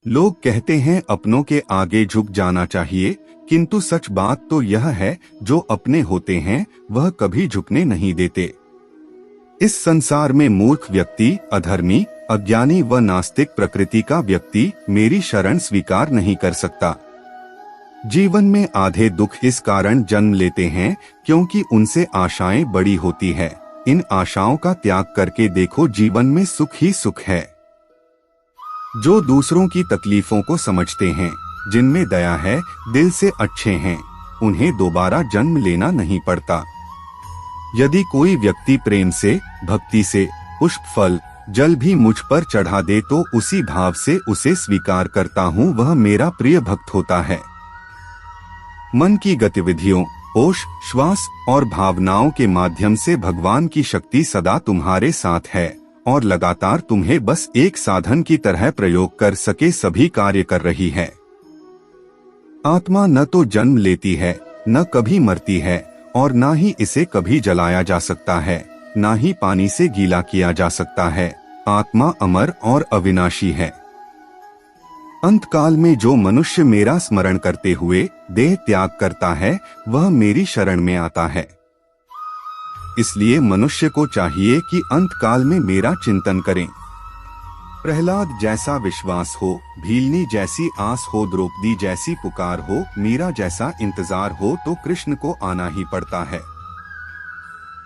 लोग कहते हैं अपनों के आगे झुक जाना चाहिए, किंतु सच बात तो यह है जो अपने होते हैं वह कभी झुकने नहीं देते। इस संसार में मूर्ख व्यक्ति, अधर्मी, अज्ञानी व नास्तिक प्रकृति का व्यक्ति मेरी शरण स्वीकार नहीं कर सकता। जीवन में आधे दुख इस कारण जन्म लेते हैं क्योंकि उनसे आशाएं बड़ी होती है। इन आशाओं का त्याग करके देखो, जीवन में सुख ही सुख है। जो दूसरों की तकलीफों को समझते हैं, जिनमें दया है, दिल से अच्छे हैं, उन्हें दोबारा जन्म लेना नहीं पड़ता। यदि कोई व्यक्ति प्रेम से, भक्ति से पुष्प, फल, जल भी मुझ पर चढ़ा दे तो उसी भाव से उसे स्वीकार करता हूँ, वह मेरा प्रिय भक्त होता है। मन की गतिविधियों, होश, श्वास और भावनाओं के माध्यम से भगवान की शक्ति सदा तुम्हारे साथ है और लगातार तुम्हें बस एक साधन की तरह प्रयोग कर सके सभी कार्य कर रही है। आत्मा न तो जन्म लेती है, न कभी मरती है और न ही इसे कभी जलाया जा सकता है, न ही पानी से गीला किया जा सकता है। आत्मा अमर और अविनाशी है। अंतकाल में जो मनुष्य मेरा स्मरण करते हुए देह त्याग करता है वह मेरी शरण में आता है। इसलिए मनुष्य को चाहिए कि अंतकाल में मेरा चिंतन करें। प्रहलाद जैसा विश्वास हो, भीलनी जैसी आस हो, द्रौपदी जैसी पुकार हो, मीरा जैसा इंतजार हो तो कृष्ण को आना ही पड़ता है।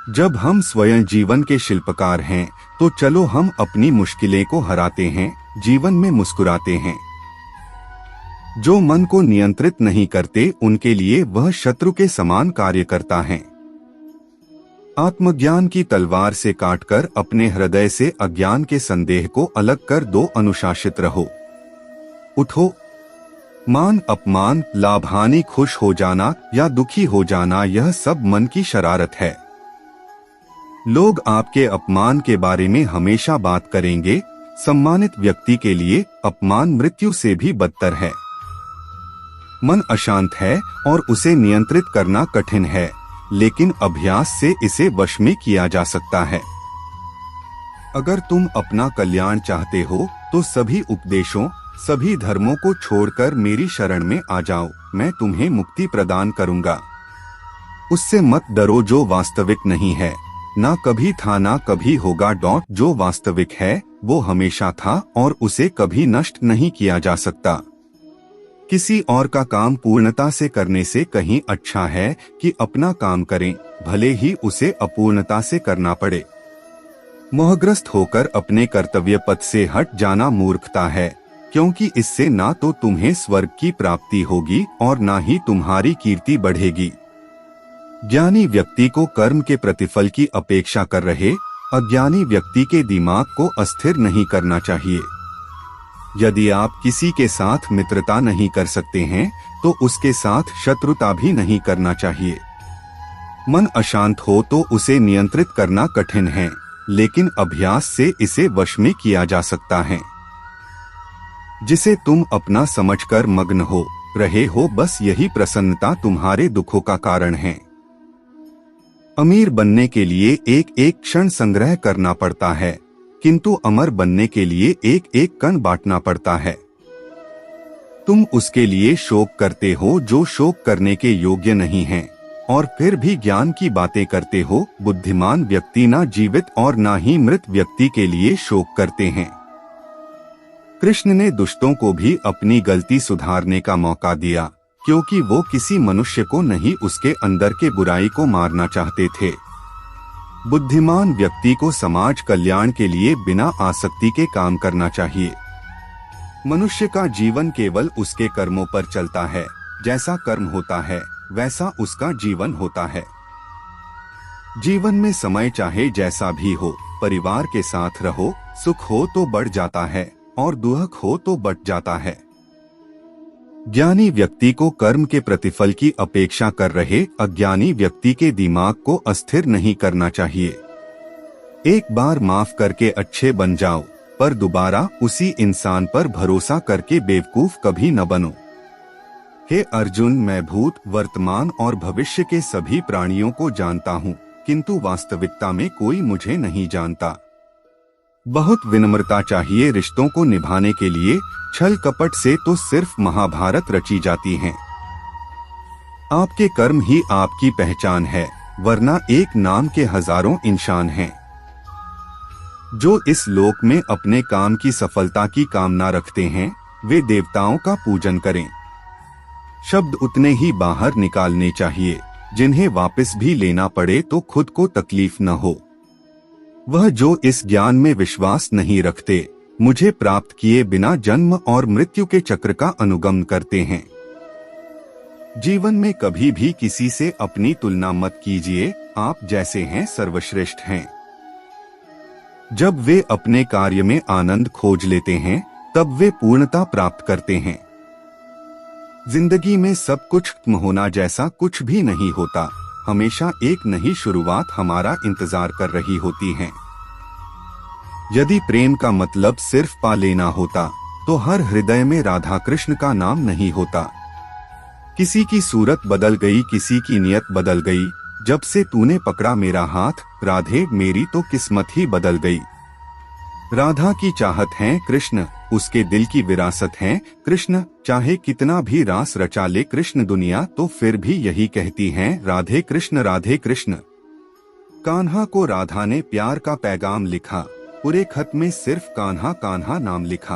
जब हम स्वयं जीवन के शिल्पकार हैं तो चलो हम अपनी मुश्किलें को हराते हैं, जीवन में मुस्कुराते हैं। जो मन को नियंत्रित नहीं करते उनके लिए वह शत्रु के समान कार्य करता है। आत्मज्ञान की तलवार से काटकर अपने हृदय से अज्ञान के संदेह को अलग कर दो। अनुशासित रहो। उठो। मान अपमान, लाभ हानि, खुश हो जाना या दुखी हो जाना, यह सब मन की शरारत है। लोग आपके अपमान के बारे में हमेशा बात करेंगे। सम्मानित व्यक्ति के लिए अपमान मृत्यु से भी बदतर है। मन अशांत है और उसे नियंत्रित करना कठिन है, लेकिन अभ्यास से इसे वश में किया जा सकता है। अगर तुम अपना कल्याण चाहते हो तो सभी उपदेशों, सभी धर्मों को छोड़कर मेरी शरण में आ जाओ, मैं तुम्हें मुक्ति प्रदान करूंगा। उससे मत डरो जो वास्तविक नहीं है, ना कभी था ना कभी होगा। जो वास्तविक है वो हमेशा था और उसे कभी नष्ट नहीं किया जा सकता। किसी और का काम पूर्णता से करने से कहीं अच्छा है कि अपना काम करें, भले ही उसे अपूर्णता से करना पड़े। मोहग्रस्त होकर अपने कर्तव्य पथ से हट जाना मूर्खता है, क्योंकि इससे ना तो तुम्हें स्वर्ग की प्राप्ति होगी और ना ही तुम्हारी कीर्ति बढ़ेगी। ज्ञानी व्यक्ति को कर्म के प्रतिफल की अपेक्षा कर रहे अज्ञानी व्यक्ति के दिमाग को अस्थिर नहीं करना चाहिए। यदि आप किसी के साथ मित्रता नहीं कर सकते हैं तो उसके साथ शत्रुता भी नहीं करना चाहिए। मन अशांत हो तो उसे नियंत्रित करना कठिन है, लेकिन अभ्यास से इसे वश में किया जा सकता है। जिसे तुम अपना समझकर मग्न हो रहे हो, बस यही प्रसन्नता तुम्हारे दुखों का कारण है। अमीर बनने के लिए एक एक क्षण संग्रह करना पड़ता है, किंतु अमर बनने के लिए एक एक कण बांटना पड़ता है। तुम उसके लिए शोक करते हो जो शोक करने के योग्य नहीं है, और फिर भी ज्ञान की बातें करते हो। बुद्धिमान व्यक्ति ना जीवित और ना ही मृत व्यक्ति के लिए शोक करते हैं। कृष्ण ने दुष्टों को भी अपनी गलती सुधारने का मौका दिया, क्योंकि वो किसी मनुष्य को नहीं उसके अंदर के बुराई को मारना चाहते थे। बुद्धिमान व्यक्ति को समाज कल्याण के लिए बिना आसक्ति के काम करना चाहिए। मनुष्य का जीवन केवल उसके कर्मों पर चलता है। जैसा कर्म होता है वैसा उसका जीवन होता है। जीवन में समय चाहे जैसा भी हो, परिवार के साथ रहो, सुख हो तो बढ़ जाता है और दुख हो तो बट जाता है। ज्ञानी व्यक्ति को कर्म के प्रतिफल की अपेक्षा कर रहे अज्ञानी व्यक्ति के दिमाग को अस्थिर नहीं करना चाहिए। एक बार माफ करके अच्छे बन जाओ, पर दोबारा उसी इंसान पर भरोसा करके बेवकूफ कभी न बनो। हे अर्जुन, मैं भूत, वर्तमान और भविष्य के सभी प्राणियों को जानता हूँ, किंतु वास्तविकता में कोई मुझे नहीं जानता। बहुत विनम्रता चाहिए रिश्तों को निभाने के लिए, छल कपट से तो सिर्फ महाभारत रची जाती हैं। आपके कर्म ही आपकी पहचान है, वरना एक नाम के हजारों इंसान हैं। जो इस लोक में अपने काम की सफलता की कामना रखते हैं, वे देवताओं का पूजन करें। शब्द उतने ही बाहर निकालने चाहिए जिन्हें वापस भी लेना पड़े तो खुद को तकलीफ न हो। वह जो इस ज्ञान में विश्वास नहीं रखते, मुझे प्राप्त किए बिना जन्म और मृत्यु के चक्र का अनुगमन करते हैं। जीवन में कभी भी किसी से अपनी तुलना मत कीजिए, आप जैसे हैं सर्वश्रेष्ठ हैं। जब वे अपने कार्य में आनंद खोज लेते हैं, तब वे पूर्णता प्राप्त करते हैं। जिंदगी में सब कुछ खत्म होना जैसा कुछ भी नहीं होता, हमेशा एक नई शुरुआत हमारा इंतजार कर रही होती है। यदि प्रेम का मतलब सिर्फ पा लेना होता, तो हर हृदय में राधा कृष्ण का नाम नहीं होता। किसी की सूरत बदल गई, किसी की नियत बदल गई, जब से तूने पकड़ा मेरा हाथ, राधे मेरी तो किस्मत ही बदल गई। राधा की चाहत है कृष्ण, उसके दिल की विरासत है कृष्ण। चाहे कितना भी रास रचा ले कृष्ण दुनिया, तो फिर भी यही कहती है राधे कृष्ण राधे कृष्ण। कान्हा को राधा ने प्यार का पैगाम लिखा, पूरे खत में सिर्फ कान्हा कान्हा नाम लिखा।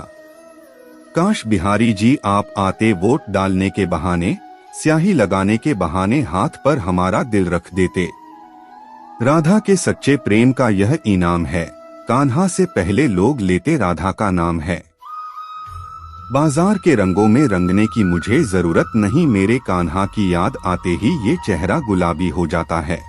काश बिहारी जी आप आते, वोट डालने के बहाने, स्याही लगाने के बहाने हाथ पर हमारा दिल रख देते। राधा के सच्चे प्रेम का यह इनाम है, कान्हा से पहले लोग लेते राधा का नाम है। बाजार के रंगों में रंगने की मुझे जरूरत नहीं, मेरे कान्हा की याद आते ही ये चेहरा गुलाबी हो जाता है।